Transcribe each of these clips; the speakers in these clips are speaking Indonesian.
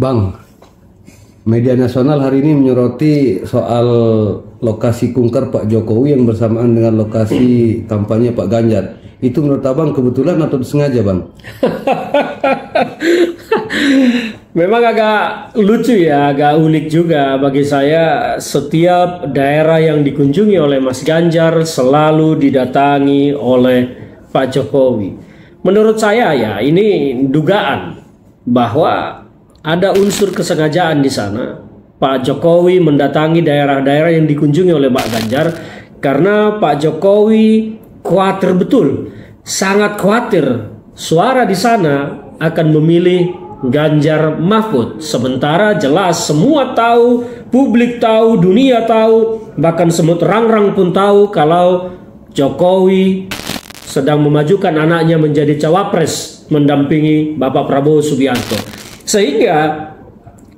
Bang, media nasional hari ini menyoroti soal lokasi kunker Pak Jokowi yang bersamaan dengan lokasi kampanye Pak Ganjar. Itu menurut Abang kebetulan atau disengaja, Bang? Memang agak lucu ya, agak unik juga bagi saya. Setiap daerah yang dikunjungi oleh Mas Ganjar selalu didatangi oleh Pak Jokowi. Menurut saya ya, ini dugaan bahwa ada unsur kesengajaan di sana. Pak Jokowi mendatangi daerah-daerah yang dikunjungi oleh Pak Ganjar karena Pak Jokowi khawatir betul, sangat khawatir suara di sana akan memilih Ganjar Mahfud. Sementara jelas semua tahu, publik tahu, dunia tahu, bahkan semut rangrang pun tahu kalau Jokowi sedang memajukan anaknya menjadi cawapres mendampingi Bapak Prabowo Subianto. Sehingga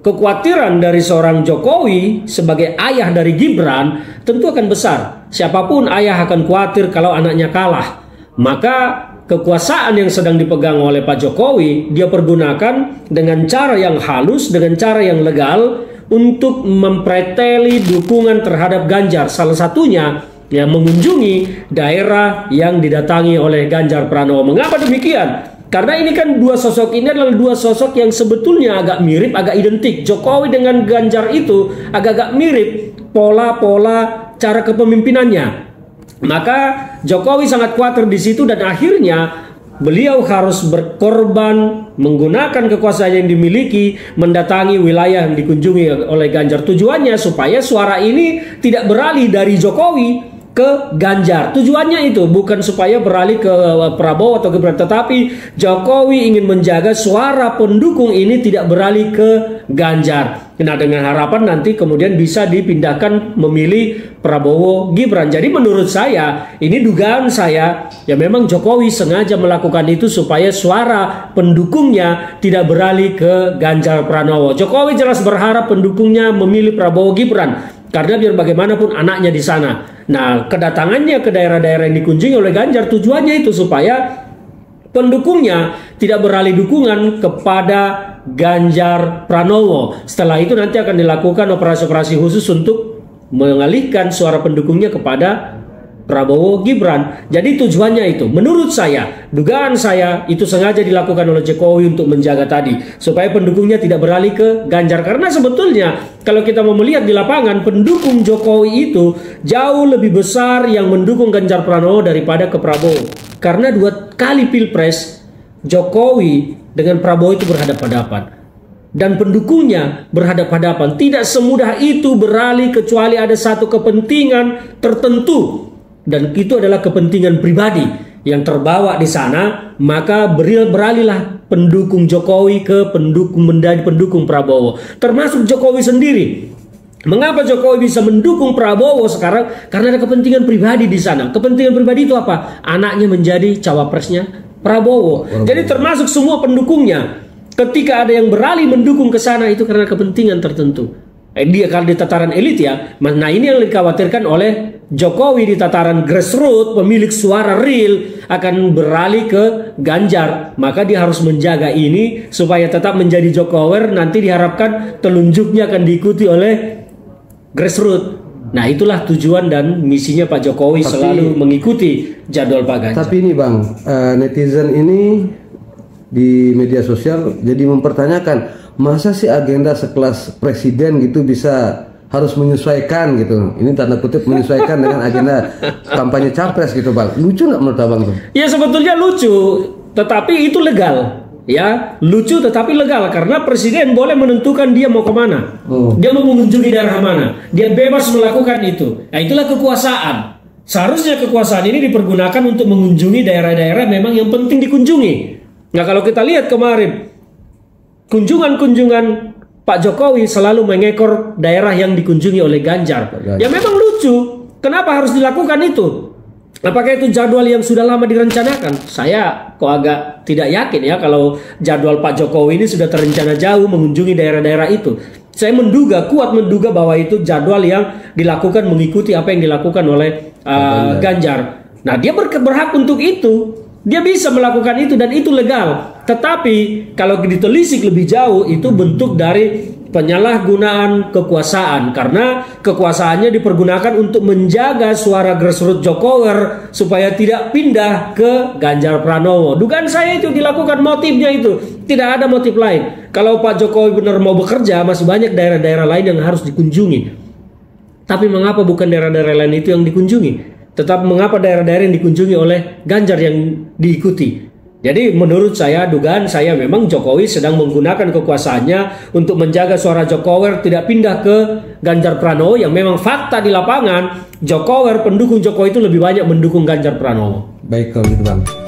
kekhawatiran dari seorang Jokowi sebagai ayah dari Gibran tentu akan besar. Siapapun ayah akan khawatir kalau anaknya kalah. Maka kekuasaan yang sedang dipegang oleh Pak Jokowi dia pergunakan dengan cara yang halus, dengan cara yang legal untuk mempreteli dukungan terhadap Ganjar. Salah satunya yang mengunjungi daerah yang didatangi oleh Ganjar Pranowo. Mengapa demikian? Karena ini kan dua sosok ini adalah dua sosok yang sebetulnya agak mirip, agak identik. Jokowi dengan Ganjar itu agak-agak mirip pola-pola cara kepemimpinannya. Maka Jokowi sangat khawatir di situ dan akhirnya beliau harus berkorban menggunakan kekuasaan yang dimiliki mendatangi wilayah yang dikunjungi oleh Ganjar. Tujuannya supaya suara ini tidak beralih dari Jokowi ke Ganjar. Tujuannya itu bukan supaya beralih ke Prabowo atau Gibran, tetapi Jokowi ingin menjaga suara pendukung ini tidak beralih ke Ganjar. Nah, dengan harapan nanti kemudian bisa dipindahkan memilih Prabowo Gibran. Jadi menurut saya, ini dugaan saya, ya memang Jokowi sengaja melakukan itu supaya suara pendukungnya tidak beralih ke Ganjar Pranowo. Jokowi jelas berharap pendukungnya memilih Prabowo Gibran karena biar bagaimanapun anaknya di sana. Nah, kedatangannya ke daerah-daerah yang dikunjungi oleh Ganjar tujuannya itu supaya pendukungnya tidak beralih dukungan kepada Ganjar Pranowo. Setelah itu nanti akan dilakukan operasi-operasi khusus untuk mengalihkan suara pendukungnya kepada Prabowo Gibran. Jadi tujuannya itu, menurut saya, dugaan saya itu sengaja dilakukan oleh Jokowi untuk menjaga tadi supaya pendukungnya tidak beralih ke Ganjar. Karena sebetulnya kalau kita mau melihat di lapangan, pendukung Jokowi itu jauh lebih besar yang mendukung Ganjar Pranowo daripada ke Prabowo. Karena 2 kali Pilpres Jokowi dengan Prabowo itu berhadapan-hadapan dan pendukungnya berhadapan-hadapan. Tidak semudah itu beralih kecuali ada satu kepentingan tertentu. Dan itu adalah kepentingan pribadi yang terbawa di sana, maka beralihlah pendukung Jokowi ke menjadi pendukung Prabowo, termasuk Jokowi sendiri. Mengapa Jokowi bisa mendukung Prabowo sekarang? Karena ada kepentingan pribadi di sana. Kepentingan pribadi itu apa? Anaknya menjadi cawapresnya Prabowo. Jadi termasuk semua pendukungnya. Ketika ada yang beralih mendukung ke sana itu karena kepentingan tertentu. Dia kalau di tataran elit ya. Nah, ini yang dikhawatirkan oleh Jokowi di tataran grassroots, pemilik suara real akan beralih ke Ganjar. Maka dia harus menjaga ini supaya tetap menjadi Jokower. Nanti diharapkan telunjuknya akan diikuti oleh grassroots. Nah, itulah tujuan dan misinya Pak Jokowi selalu mengikuti jadwal Pak Ganjar. Tapi ini Bang, netizen ini di media sosial jadi mempertanyakan, masa sih agenda sekelas presiden gitu bisa harus menyesuaikan gitu. Ini tanda kutip menyesuaikan dengan agenda kampanye capres gitu Bang. Lucu nggak menurut Abang tuh? Ya sebetulnya lucu, tetapi itu legal. Ya, lucu tetapi legal karena presiden boleh menentukan dia mau kemana. Dia mau mengunjungi daerah mana. Dia bebas melakukan itu. Nah, itulah kekuasaan. Seharusnya kekuasaan ini dipergunakan untuk mengunjungi daerah-daerah memang yang penting dikunjungi. Nah, kalau kita lihat kemarin kunjungan-kunjungan Pak Jokowi selalu mengekor daerah yang dikunjungi oleh Ganjar. Ya memang lucu. Kenapa harus dilakukan itu? Apakah itu jadwal yang sudah lama direncanakan? Saya kok agak tidak yakin ya kalau jadwal Pak Jokowi ini sudah terencana jauh mengunjungi daerah-daerah itu. Saya kuat menduga bahwa itu jadwal yang dilakukan mengikuti apa yang dilakukan oleh Ganjar. Nah, dia berhak untuk itu. Dia bisa melakukan itu dan itu legal. Tetapi kalau ditelisik lebih jauh itu bentuk dari penyalahgunaan kekuasaan, karena kekuasaannya dipergunakan untuk menjaga suara grassroots Jokowi supaya tidak pindah ke Ganjar Pranowo. Dugaan saya itu dilakukan, motifnya itu tidak ada motif lain. Kalau Pak Jokowi benar mau bekerja, masih banyak daerah-daerah lain yang harus dikunjungi. Tapi mengapa bukan daerah-daerah lain itu yang dikunjungi? Tetap mengapa daerah-daerah yang dikunjungi oleh Ganjar yang diikuti? Jadi menurut saya, dugaan saya memang Jokowi sedang menggunakan kekuasaannya untuk menjaga suara Jokowi tidak pindah ke Ganjar Pranowo, yang memang fakta di lapangan Jokowi, pendukung Jokowi itu lebih banyak mendukung Ganjar Pranowo. Baik kalau gitu Bang.